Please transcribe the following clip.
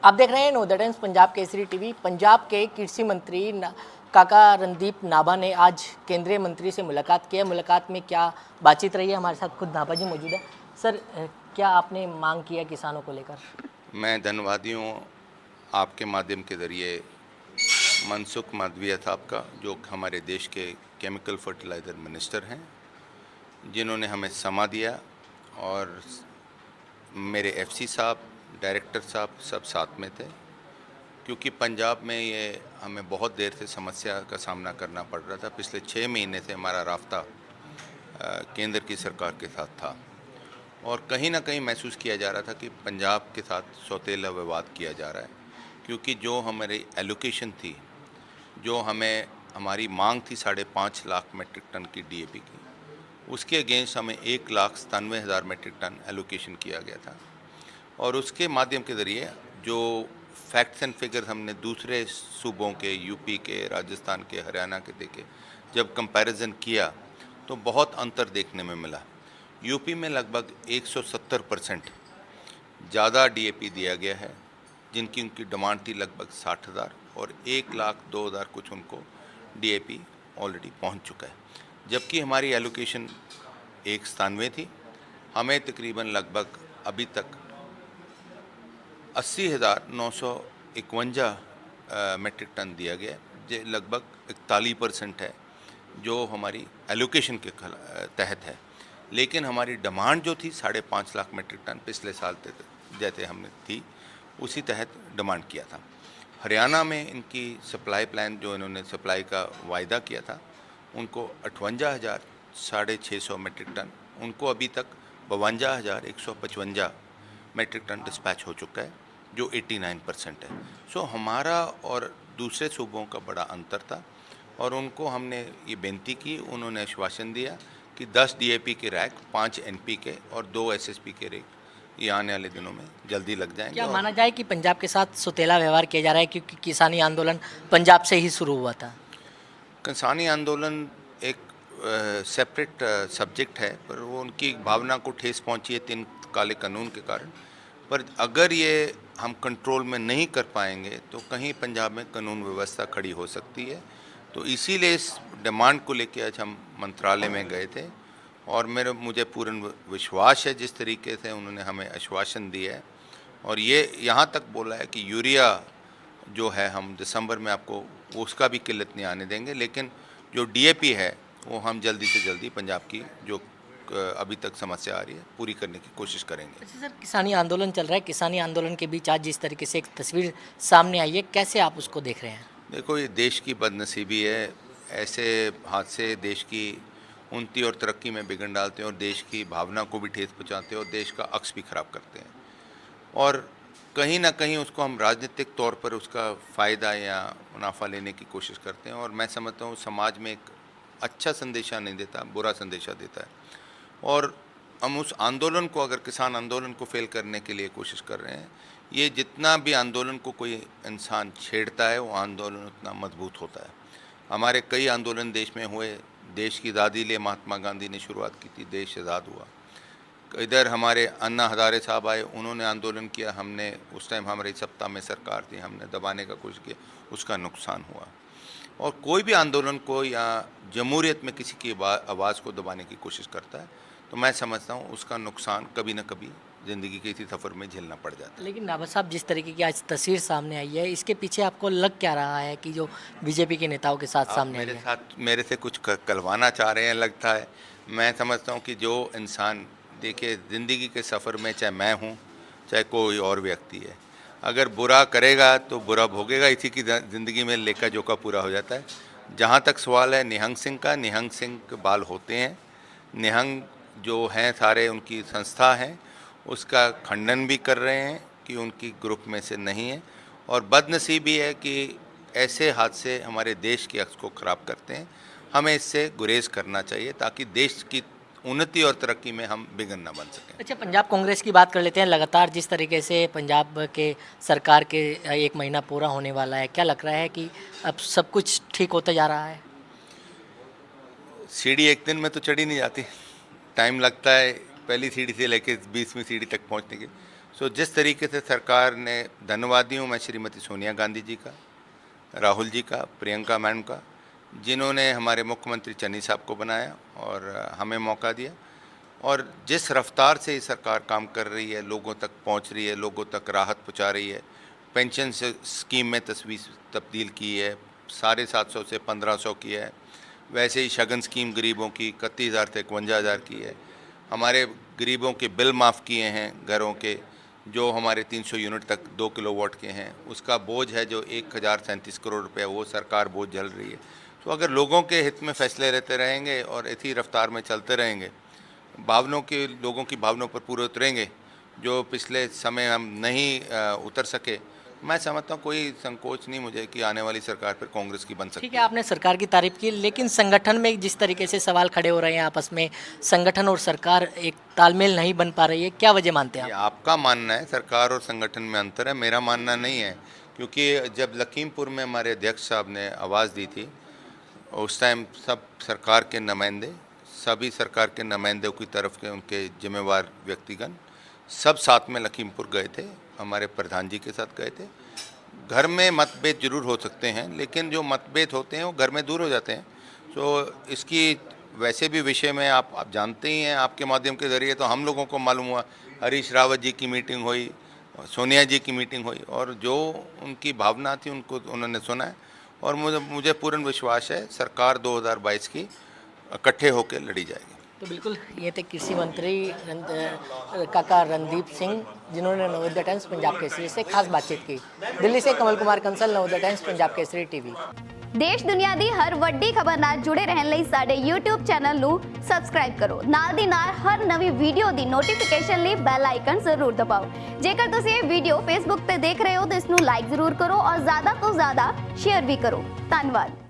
आप देख रहे हैं नवोदय टाइम्स पंजाब केसरी टीवी। पंजाब के कृषि मंत्री काका रणदीप नाभा ने आज केंद्रीय मंत्री से मुलाकात की है। मुलाकात में क्या बातचीत रही है, हमारे साथ खुद नाभा जी मौजूद है। सर, क्या आपने मांग किया किसानों को लेकर? मैं धन्यवादी हूँ आपके माध्यम के ज़रिए मनसुख मांडविया साहब का, जो हमारे देश के केमिकल फर्टिलाइज़र मिनिस्टर हैं, जिन्होंने हमें समा दिया, और मेरे एफसी साहब, डायरेक्टर साहब सब साथ में थे, क्योंकि पंजाब में ये हमें बहुत देर से समस्या का सामना करना पड़ रहा था। पिछले 6 महीने से हमारा राब्ता केंद्र की सरकार के साथ था, और कहीं ना कहीं महसूस किया जा रहा था कि पंजाब के साथ सौतेला विवाद किया जा रहा है, क्योंकि जो हमारी एलोकेशन थी, जो हमें हमारी मांग थी 5.5 लाख मेट्रिक टन की डीएपी की, उसके अगेंस्ट हमें 1,97,000 मेट्रिक टन एलोकेशन किया गया था। और उसके माध्यम के ज़रिए जो फैक्ट्स एंड फिगर्स हमने दूसरे सूबों के, यूपी के, राजस्थान के, हरियाणा के देखे, जब कंपैरिजन किया तो बहुत अंतर देखने में मिला। यूपी में लगभग 170% ज़्यादा डीएपी दिया गया है, जिनकी उनकी डिमांड थी लगभग 60,000, और 1,02,000 कुछ उनको डीएपी ऑलरेडी पहुंच चुका है। जबकि हमारी एलोकेशन 197 थी, हमें तकरीबन लगभग अभी तक 80,951 मेट्रिक टन दिया गया है, जो लगभग 41% है, जो हमारी एलोकेशन के तहत है। लेकिन हमारी डिमांड जो थी 5.5 लाख मेट्रिक टन पिछले साल जैसे हमने थी, उसी तहत डिमांड किया था। हरियाणा में इनकी सप्लाई प्लान, जो इन्होंने सप्लाई का वायदा किया था, उनको 58,650 मेट्रिक टन, उनको अभी तक 52,155 मेट्रिक टन डिस्पैच हो चुका है, जो 89% है। सो हमारा और दूसरे सूबों का बड़ा अंतर था, और उनको हमने ये बेनती की, उन्होंने आश्वासन दिया कि 10 डीएपी के रैक, 5 एनपीके और 2 एसएसपी के रैक ये आने वाले दिनों में जल्दी लग जाएंगे। क्या माना जाए कि पंजाब के साथ सौतेला व्यवहार किया जा रहा है, क्योंकि किसानी आंदोलन पंजाब से ही शुरू हुआ था? किसानी आंदोलन एक सेपरेट सब्जेक्ट है, पर वो उनकी भावना को ठेस पहुंची है 3 काले कानून के कारण। पर अगर ये हम कंट्रोल में नहीं कर पाएंगे तो कहीं पंजाब में कानून व्यवस्था खड़ी हो सकती है। तो इसीलिए इस डिमांड को लेकर आज हम मंत्रालय में गए थे, और मुझे पूर्ण विश्वास है जिस तरीके से उन्होंने हमें आश्वासन दिया है, और ये यहाँ तक बोला है कि यूरिया जो है हम दिसंबर में आपको उसका भी किल्लत नहीं आने देंगे, लेकिन जो डीएपी है वो हम जल्दी से जल्दी पंजाब की जो अभी तक समस्या आ रही है पूरी करने की कोशिश करेंगे। अच्छा सर, किसानी आंदोलन चल रहा है, किसानी आंदोलन के बीच आज जिस तरीके से एक तस्वीर सामने आई है, कैसे आप उसको देख रहे हैं? देखो, ये देश की बदनसीबी है। ऐसे हादसे देश की उन्नति और तरक्की में बिगड़ डालते हैं, और देश की भावना को भी ठेस पहुँचाते हैं, और देश का अक्स भी खराब करते हैं। और कहीं ना कहीं उसको हम राजनीतिक तौर पर उसका फ़ायदा या मुनाफा लेने की कोशिश करते हैं, और मैं समझता हूँ समाज में एक अच्छा संदेशा नहीं देता, बुरा संदेशा देता है। और हम उस आंदोलन को, अगर किसान आंदोलन को फेल करने के लिए कोशिश कर रहे हैं, ये जितना भी आंदोलन को कोई इंसान छेड़ता है, वो आंदोलन उतना मजबूत होता है। हमारे कई आंदोलन देश में हुए। देश की आज़ादी लिए महात्मा गांधी ने शुरुआत की थी, देश आज़ाद हुआ। इधर हमारे अन्ना हज़ारे साहब आए, उन्होंने आंदोलन किया, हमने उस टाइम हमारी सत्ता में सरकार थी, हमने दबाने का कोशिश किया, उसका नुकसान हुआ। और कोई भी आंदोलन को या जमहूरियत में किसी की आवाज़ को दबाने की कोशिश करता है, तो मैं समझता हूँ उसका नुकसान कभी न कभी ज़िंदगी के इसी सफ़र में झेलना पड़ जाता है। लेकिन नाभा साहब, जिस तरीके की आज तस्वीर सामने आई है, इसके पीछे आपको लग क्या रहा है कि जो बीजेपी के नेताओं के साथ आप सामने आई है? मेरे से कुछ करवाना चाह रहे हैं लगता है। मैं समझता हूँ कि जो इंसान, देखिए, ज़िंदगी के सफ़र में चाहे मैं हूँ, चाहे कोई और व्यक्ति है, अगर बुरा करेगा तो बुरा भोगेगा। इसी की ज़िंदगी में लेखा जोखा पूरा हो जाता है। जहाँ तक सवाल है निहंग सिंह का, निहंग सिंह के बाल होते हैं। निहंग जो हैं सारे, उनकी संस्था है, उसका खंडन भी कर रहे हैं कि उनकी ग्रुप में से नहीं है। और बदनसीबी है कि ऐसे हादसे हमारे देश के अक्स को ख़राब करते हैं। हमें इससे गुरेज करना चाहिए, ताकि देश की उन्नति और तरक्की में हम बिगड़ न बन सकें। अच्छा, पंजाब कांग्रेस की बात कर लेते हैं। लगातार जिस तरीके से पंजाब के सरकार के 1 महीना पूरा होने वाला है, क्या लग रहा है कि अब सब कुछ ठीक होता जा रहा है? सीढ़ी एक दिन में तो चढ़ी नहीं जाती, टाइम लगता है पहली सीढ़ी से लेकर 20वीं सीढ़ी तक पहुंचने के। तो जिस तरीके से सरकार ने, धन्यवादी हूँ मैं श्रीमती सोनिया गांधी जी का, राहुल जी का, प्रियंका मैडम का, जिन्होंने हमारे मुख्यमंत्री चन्नी साहब को बनाया और हमें मौका दिया। और जिस रफ्तार से ये सरकार काम कर रही है, लोगों तक पहुंच रही है, लोगों तक राहत पहुंचा रही है, पेंशन से स्कीम में तब्दील की है, 750 से 1500 की है, वैसे ही शगन स्कीम गरीबों की 31,000 से 51,000 की है, हमारे गरीबों के बिल माफ़ किए हैं घरों के, जो हमारे 300 यूनिट तक 2 किलोवाट के हैं, उसका बोझ है जो 1037 करोड़ रुपए, वो सरकार बोझ झेल रही है। तो अगर लोगों के हित में फैसले रहते रहेंगे और इसी रफ्तार में चलते रहेंगे, लोगों की भावनाओं पर पूरे उतरेंगे, जो पिछले समय हम नहीं उतर सके, मैं समझता हूँ कोई संकोच नहीं मुझे कि आने वाली सरकार पर कांग्रेस की बन सकती ठीक है, आपने सरकार की तारीफ की, लेकिन संगठन में जिस तरीके से सवाल खड़े हो रहे हैं आपस में, संगठन और सरकार एक तालमेल नहीं बन पा रही है, क्या वजह मानते हैं ये आप? आपका मानना है, सरकार और संगठन में अंतर है, मेरा मानना नहीं है। क्योंकि जब लखीमपुर में हमारे अध्यक्ष साहब ने आवाज़ दी थी, उस टाइम सब सरकार के नुमाइंदे, सभी सरकार के नुमाइंदों की तरफ के उनके जिम्मेवार व्यक्तिगण सब साथ में लखीमपुर गए थे, हमारे प्रधान जी के साथ गए थे। घर में मतभेद जरूर हो सकते हैं, लेकिन जो मतभेद होते हैं वो घर में दूर हो जाते हैं। तो इसकी वैसे भी विषय में आप जानते ही हैं, आपके माध्यम के ज़रिए तो हम लोगों को मालूम हुआ, हरीश रावत जी की मीटिंग हुई, सोनिया जी की मीटिंग हुई, और जो उनकी भावना थी उनको उन्होंने सुना है। और मुझे पूर्ण विश्वास है सरकार 2022 की इकट्ठे होकर लड़ी जाएगी। तो बिल्कुल ये थे कृषि मंत्री काका रणदीप सिंह, जिन्होंने नवोदय टाइम्स पंजाब केसरी से खास बातचीत की। दिल्ली से कमल कुमार कंसल, नवोदय टाइम्स पंजाब केसरी टीवी। देश दुनिया ਦੀ हर ਵੱਡੀ ਖਬਰ ਨਾਲ जुड़े रहने ਲਈ ਸਾਡੇ YouTube ਚੈਨਲ ਨੂੰ ਸਬਸਕ੍ਰਾਈਬ ਕਰੋ। ਨਾਲ ਦੀ ਨਾਲ ਹਰ ਨਵੀਂ ਵੀਡੀਓ ਦੀ ਨੋਟੀਫਿਕੇਸ਼ਨ ਲਈ ਬੈਲ ਆਈਕਨ ਜ਼ਰੂਰ ਦਬਾਓ। ਜੇਕਰ ਤੁਸੀਂ ਇਹ ਵੀਡੀਓ Facebook ਤੇ ਦੇਖ ਰਹੇ ਹੋ ਤਾਂ ਇਸ ਨੂੰ ਲਾਈਕ ਜ਼ਰੂਰ ਕਰੋ ਔਰ ਜ਼ਿਆਦਾ ਤੋਂ ਜ਼ਿਆਦਾ ਸ਼ੇਅਰ ਵੀ ਕਰੋ। ਧੰਨਵਾਦ।